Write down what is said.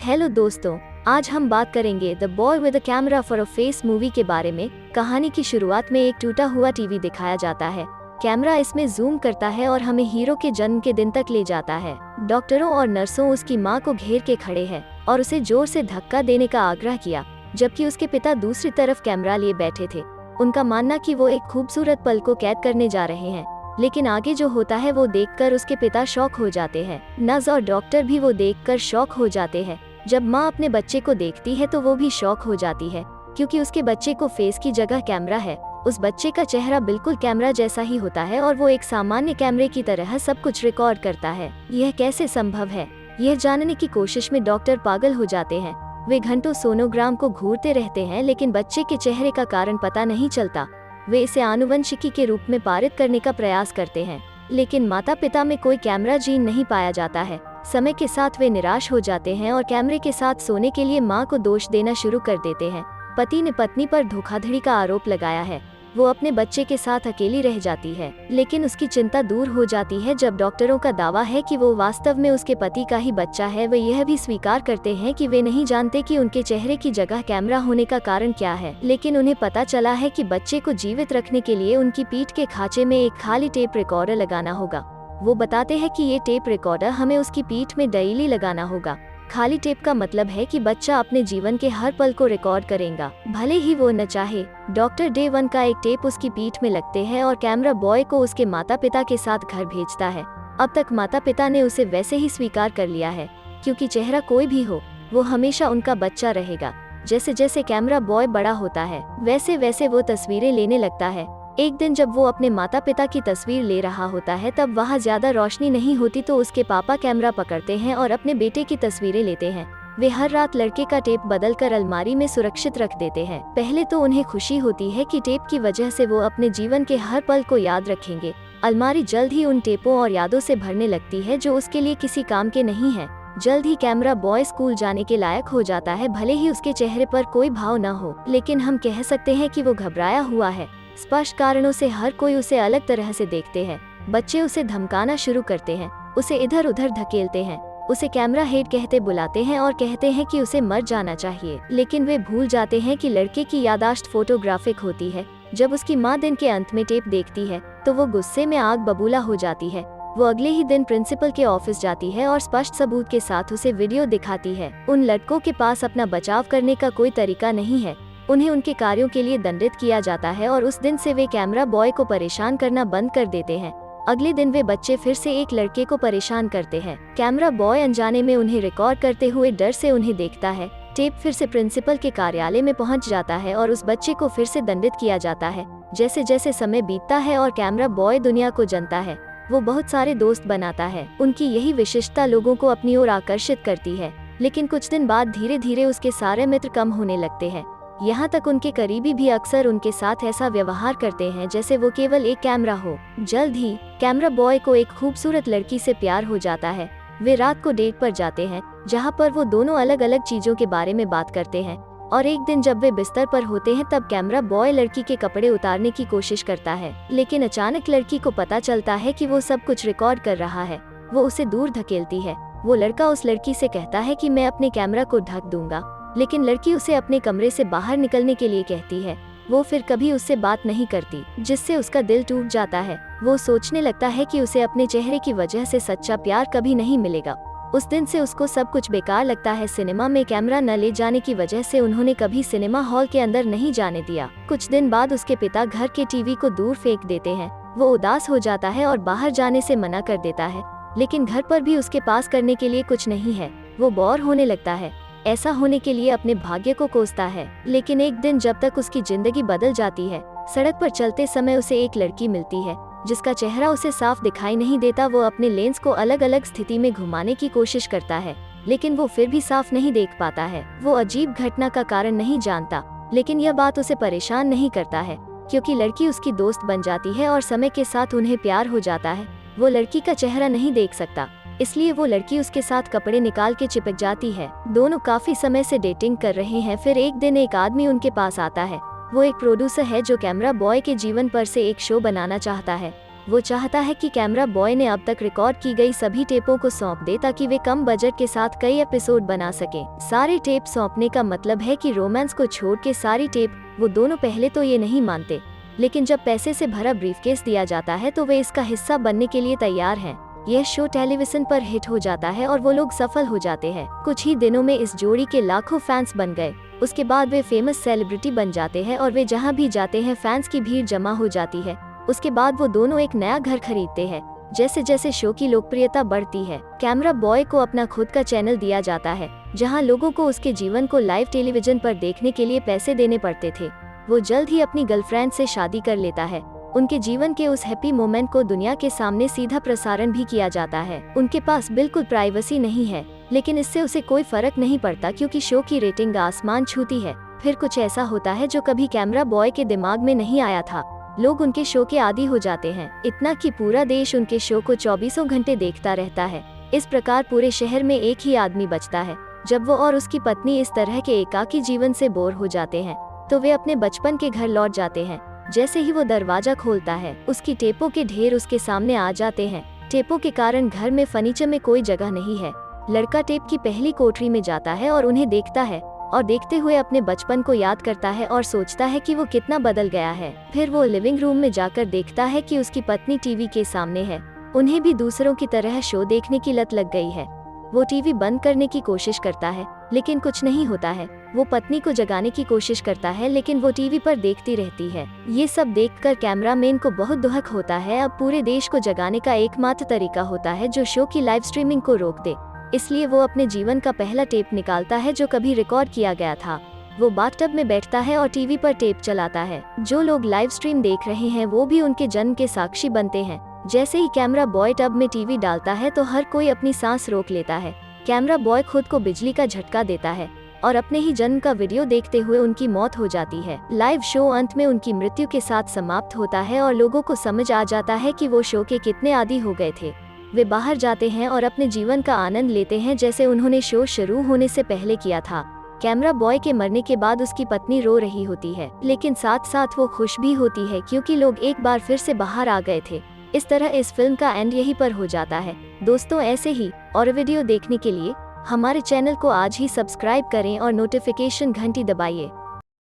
Hello दोस्तों, आज हम बात करेंगे the boy with a camera for a face movie के बारे में। कहानी की शुरुआत में एक टूटा हुआ टीवी दिखाया जाता है। कैमरा इसमें जूम करता है और हमें हीरो के जन्म के दिन तक ले जाता है। डॉक्टरों और नर्सों उसकी मां को घेर के खड़े हैं और उसे जोर से धक्का देने का आग्रह किया, जबकि उसके पिता दूसरी तरफ कैमरा लिए बैठे थे। उनका मानना कि वो एक खूबसूरत पल को कैद करने जा रहे हैं, लेकिन आगे जो होता है वो देखकर उसके पिता शॉक हो जाते हैं। नर्स और डॉक्टर भी वो देखकर शॉक हो जाते हैं। जब माँ अपने बच्चे को देखती है तो वो भी शॉक हो जाती है, क्योंकि उसके बच्चे को फेस की जगह कैमरा है। उस बच्चे का चेहरा बिल्कुल कैमरा जैसा ही होता है और वो एक सामान्य कैमरे की तरह सब कुछ रिकॉर्ड करता है। यह कैसे संभव है, यह जानने की कोशिश में डॉक्टर पागल हो जाते हैं। वे घंटों सोनोग्राम को घूरते रहते हैं, लेकिन बच्चे के चेहरे का कारण पता नहीं चलता। वे इसे आनुवंशिकी के रूप में पारित करने का प्रयास करते हैं, लेकिन माता पिता में कोई कैमरा जीन नहीं पाया जाता है। समय के साथ वे निराश हो जाते हैं और कैमरे के साथ सोने के लिए मां को दोष देना शुरू कर देते हैं। पति ने पत्नी पर धोखाधड़ी का आरोप लगाया है। वो अपने बच्चे के साथ अकेली रह जाती है, लेकिन उसकी चिंता दूर हो जाती है जब डॉक्टरों का दावा है कि वो वास्तव में उसके पति का ही बच्चा है। वे यह भी स्वीकार करते हैं कि वे नहीं जानते कि उनके चेहरे की जगह कैमरा होने का कारण क्या है, लेकिन उन्हें पता चला है कि बच्चे को जीवित रखने के लिए उनकी पीठ के खांचे में एक खाली टेप रिकॉर्डर लगाना होगा। वो बताते हैं कि ये टेप रिकॉर्डर हमें उसकी पीठ में डेली लगाना होगा। खाली टेप का मतलब है कि बच्चा अपने जीवन के हर पल को रिकॉर्ड करेगा, भले ही वो न चाहे। डॉक्टर डे 1 का एक टेप उसकी पीठ में लगते हैं और कैमरा बॉय को उसके माता पिता के साथ घर भेजता है। अब तक माता पिता ने उसे वैसे ही स्वीकार कर लिया है, क्योंकि चेहरा कोई भी हो, वो हमेशा उनका बच्चा रहेगा। जैसे जैसे कैमरा बॉय बड़ा होता है, वैसे वैसे वो तस्वीरें लेने लगता है। एक दिन जब वो अपने माता पिता की तस्वीर ले रहा होता है, तब वहाँ ज्यादा रोशनी नहीं होती, तो उसके पापा कैमरा पकड़ते हैं और अपने बेटे की तस्वीरें लेते हैं। वे हर रात लड़के का टेप बदलकर अलमारी में सुरक्षित रख देते हैं। पहले तो उन्हें खुशी होती है कि टेप की वजह से वो अपने जीवन के हर पल को याद रखेंगे। अलमारी जल्द ही उन टेपों और यादों से भरने लगती है जो उसके लिए किसी काम के नहीं है। जल्द ही कैमरा बॉय स्कूल जाने के लायक हो जाता है। भले ही उसके चेहरे पर कोई भाव न हो, लेकिन हम कह सकते हैं कि वो घबराया हुआ है। स्पष्ट कारणों से हर कोई उसे अलग तरह से देखते हैं। बच्चे उसे धमकाना शुरू करते हैं, उसे इधर उधर धकेलते हैं, उसे कैमरा हेड कहते बुलाते हैं और कहते हैं कि उसे मर जाना चाहिए। लेकिन वे भूल जाते हैं कि लड़के की यादाश्त फोटोग्राफिक होती है। जब उसकी माँ दिन के अंत में टेप देखती है तो वो गुस्से में आग बबूला हो जाती है। वो अगले ही दिन प्रिंसिपल के ऑफिस जाती है और स्पष्ट सबूत के साथ उसे वीडियो दिखाती है। उन लड़कों के पास अपना बचाव करने का कोई तरीका नहीं है। उन्हें उनके कार्यों के लिए दंडित किया जाता है और उस दिन से वे कैमरा बॉय को परेशान करना बंद कर देते हैं। अगले दिन वे बच्चे फिर से एक लड़के को परेशान करते हैं। कैमरा बॉय अनजाने में उन्हें रिकॉर्ड करते हुए डर से उन्हें देखता है। टेप फिर से प्रिंसिपल के कार्यालय में पहुंच जाता है और उस बच्चे को फिर से दंडित किया जाता है। जैसे जैसे समय बीतता है और कैमरा बॉय दुनिया को जानता है, वो बहुत सारे दोस्त बनाता है। उनकी यही विशिष्टता लोगों को अपनी ओर आकर्षित करती है, लेकिन कुछ दिन बाद धीरे धीरे उसके सारे मित्र कम होने लगते हैं। यहाँ तक उनके करीबी भी अक्सर उनके साथ ऐसा व्यवहार करते हैं जैसे वो केवल एक कैमरा हो। जल्द ही कैमरा बॉय को एक खूबसूरत लड़की से प्यार हो जाता है। वे रात को डेट पर जाते हैं, जहाँ पर वो दोनों अलग अलग चीजों के बारे में बात करते हैं। और एक दिन जब वे बिस्तर पर होते हैं, तब कैमरा बॉय लड़की के कपड़े उतारने की कोशिश करता है, लेकिन अचानक लड़की को पता चलता है कि वो सब कुछ रिकॉर्ड कर रहा है। वो उसे दूर धकेलती है। वो लड़का उस लड़की से कहता है कि मैं अपने कैमरा को ढक दूंगा, लेकिन लड़की उसे अपने कमरे से बाहर निकलने के लिए कहती है। वो फिर कभी उससे बात नहीं करती, जिससे उसका दिल टूट जाता है। वो सोचने लगता है कि उसे अपने चेहरे की वजह से सच्चा प्यार कभी नहीं मिलेगा। उस दिन से उसको सब कुछ बेकार लगता है। सिनेमा में कैमरा न ले जाने की वजह से उन्होंने कभी सिनेमा हॉल के अंदर नहीं जाने दिया। कुछ दिन बाद उसके पिता घर के टीवी को दूर फेंक देते हैं। वो उदास हो जाता है और बाहर जाने से मना कर देता है, लेकिन घर पर भी उसके पास करने के लिए कुछ नहीं है। वो बोर होने लगता है। ऐसा होने के लिए अपने भाग्य को कोसता है। लेकिन एक दिन जब तक उसकी जिंदगी बदल जाती है, सड़क पर चलते समय उसे एक लड़की मिलती है जिसका चेहरा उसे साफ दिखाई नहीं देता। वो अपने लेंस को अलग अलग स्थिति में घुमाने की कोशिश करता है, लेकिन वो फिर भी साफ नहीं देख पाता है। वो अजीब घटना का कारण नहीं जानता, लेकिन यह बात उसे परेशान नहीं करता है, क्योंकि लड़की उसकी दोस्त बन जाती है और समय के साथ उन्हें प्यार हो जाता है। वो लड़की का चेहरा नहीं देख सकता, इसलिए वो लड़की उसके साथ कपड़े निकाल के चिपक जाती है। दोनों काफी समय से डेटिंग कर रहे हैं। फिर एक दिन एक आदमी उनके पास आता है। वो एक प्रोड्यूसर है जो कैमरा बॉय के जीवन पर से एक शो बनाना चाहता है। वो चाहता है कि कैमरा बॉय ने अब तक रिकॉर्ड की गई सभी टेपों को सौंप दे ताकि वे कम बजट के साथ कई एपिसोड बना सकें। सारे टेप सौंपने का मतलब है कि रोमांस को छोड़ के सारी टेप। वो दोनों पहले तो ये नहीं मानते, लेकिन जब पैसे से भरा ब्रीफकेस दिया जाता है तो वे इसका हिस्सा बनने के लिए तैयार हैं। यह शो टेलीविजन पर हिट हो जाता है और वो लोग सफल हो जाते हैं। कुछ ही दिनों में इस जोड़ी के लाखों फैंस बन गए। उसके बाद वे फेमस सेलिब्रिटी बन जाते हैं और वे जहां भी जाते हैं फैंस की भीड़ जमा हो जाती है। उसके बाद वो दोनों एक नया घर खरीदते हैं। जैसे जैसे शो की लोकप्रियता बढ़ती है, कैमरा बॉय को अपना खुद का चैनल दिया जाता है, जहां लोगों को उसके जीवन को लाइव टेलीविजन पर देखने के लिए पैसे देने पड़ते थे। वो जल्द ही अपनी गर्लफ्रेंड से शादी कर लेता है। उनके जीवन के उस हैप्पी मोमेंट को दुनिया के सामने सीधा प्रसारण भी किया जाता है। उनके पास बिल्कुल प्राइवेसी नहीं है, लेकिन इससे उसे कोई फर्क नहीं पड़ता क्योंकि शो की रेटिंग आसमान छूती है। फिर कुछ ऐसा होता है जो कभी कैमरा बॉय के दिमाग में नहीं आया था। लोग उनके शो के आदी हो जाते हैं, इतना कि पूरा देश उनके शो को 24 घंटे देखता रहता है। इस प्रकार पूरे शहर में एक ही आदमी बचता है। जब वो और उसकी पत्नी इस तरह के एकाकी जीवन से बोर हो जाते हैं तो वे अपने बचपन के घर लौट जाते हैं। जैसे ही वो दरवाजा खोलता है, उसकी टेपों के ढेर उसके सामने आ जाते हैं। टेपों के कारण घर में फर्नीचर में कोई जगह नहीं है। लड़का टेप की पहली कोठरी में जाता है और उन्हें देखता है और देखते हुए अपने बचपन को याद करता है और सोचता है कि वो कितना बदल गया है। फिर वो लिविंग रूम में जाकर देखता है कि उसकी पत्नी टीवी के सामने है। उन्हें भी दूसरों की तरह शो देखने की लत लग गई है। वो टीवी बंद करने की कोशिश करता है, लेकिन कुछ नहीं होता है। वो पत्नी को जगाने की कोशिश करता है, लेकिन वो टीवी पर देखती रहती है। ये सब देखकर कैमरामैन को बहुत दुख होता है। अब पूरे देश को जगाने का एकमात्र तरीका होता है जो शो की लाइव स्ट्रीमिंग को रोक दे। इसलिए वो अपने जीवन का पहला टेप निकालता है जो कभी रिकॉर्ड किया गया था। वो बाथटब में बैठता है और टीवी पर टेप चलाता है। जो लोग लाइव स्ट्रीम देख रहे हैं वो भी उनके जन्म के साक्षी बनते हैं। जैसे ही कैमरा बॉय टब में टीवी डालता है तो हर कोई अपनी सांस रोक लेता है। कैमरा बॉय खुद को बिजली का झटका देता है और अपने ही जन्म का वीडियो देखते हुए उनकी मौत हो जाती है। लाइव शो अंत में उनकी मृत्यु के साथ समाप्त होता है और लोगों को समझ आ जाता है कि वो शो के कितने आदी हो गए थे। वे बाहर जाते हैं और अपने जीवन का आनंद लेते हैं जैसे उन्होंने शो शुरू होने से पहले किया था। कैमरा बॉय के मरने के बाद उसकी पत्नी रो रही होती है, लेकिन साथ साथ वो खुश भी होती है क्योंकि लोग एक बार फिर से बाहर आ गए थे। इस तरह इस फिल्म का एंड यहीं पर हो जाता है। दोस्तों, ऐसे ही और वीडियो देखने के लिए हमारे चैनल को आज ही सब्सक्राइब करें और नोटिफिकेशन घंटी दबाइए।